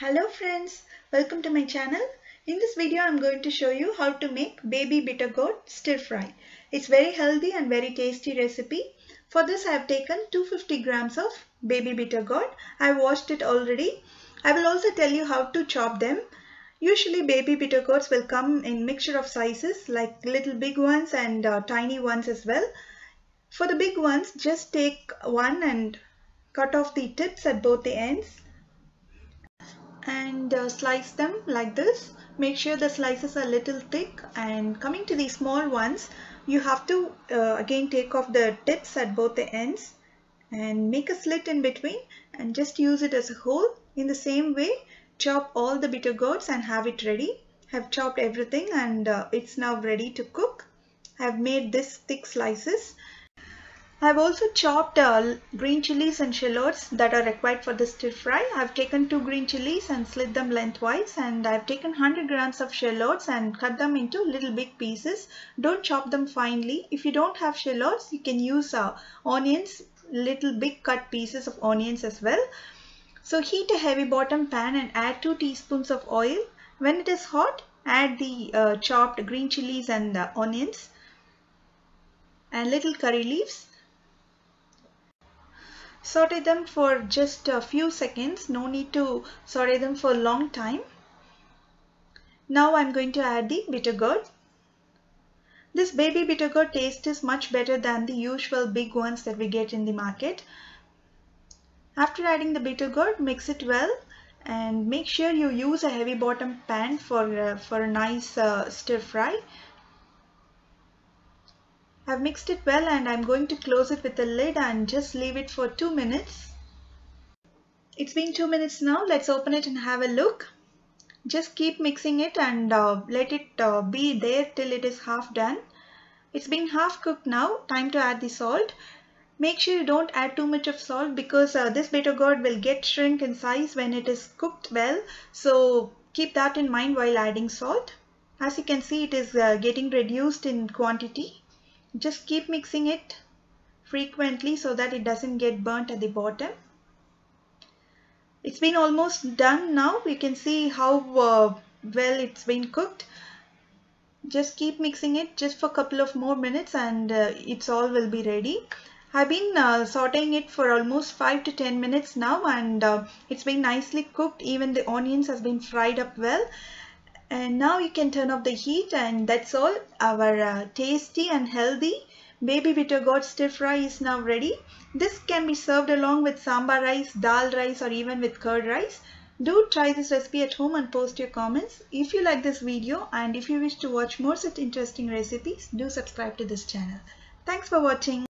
Hello friends, welcome to my channel. In this video I am going to show you how to make baby bittergourd stir fry. It's very healthy and very tasty recipe. For this I have taken 250 grams of baby bittergourd. I have washed it already. I will also tell you how to chop them. Usually baby bittergourds will come in mixture of sizes like little big ones and tiny ones as well. For the big ones, just take one and cut off the tips at both the ends and slice them like this. Make sure the slices are a little thick, and coming to the small ones, you have to again take off the tips at both the ends and make a slit in between and just use it as a hole. In the same way, chop all the bittergourds and have it ready. I have chopped everything and it's now ready to cook. I have made this thick slices. I have also chopped green chilies and shallots that are required for the stir fry. I have taken 2 green chilies and slit them lengthwise, and I have taken 100 grams of shallots and cut them into little big pieces. Don't chop them finely. If you don't have shallots, you can use onions, little big cut pieces of onions as well. So heat a heavy bottom pan and add 2 teaspoons of oil. When it is hot, add the chopped green chilies and onions and little curry leaves. Saute them for just a few seconds. No need to saute them for a long time. Now I'm going to add the bittergourd. This baby bittergourd taste is much better than the usual big ones that we get in the market. After adding the bittergourd, mix it well and make sure you use a heavy bottom pan for a nice stir fry. I've mixed it well and I'm going to close it with a lid and just leave it for 2 minutes. It's been 2 minutes now. Let's open it and have a look. Just keep mixing it and let it be there till it is half done. It's been half cooked now. Time to add the salt. Make sure you don't add too much of salt because this bittergourd will get shrink in size when it is cooked well. So keep that in mind while adding salt. As you can see, it is getting reduced in quantity. Just keep mixing it frequently so that it doesn't get burnt at the bottom. It's been almost done now. You can see how well it's been cooked. Just keep mixing it just for a couple of more minutes and it's all will be ready. I've been sauteing it for almost 5 to 10 minutes now and it's been nicely cooked. Even the onions has been fried up well. And now you can turn off the heat, and that's all. Our tasty and healthy baby bittergourd stir fry is now ready. This can be served along with sambar rice, dal rice, or even with curd rice. Do try this recipe at home and post your comments. If you like this video and if you wish to watch more such interesting recipes, do subscribe to this channel. Thanks for watching.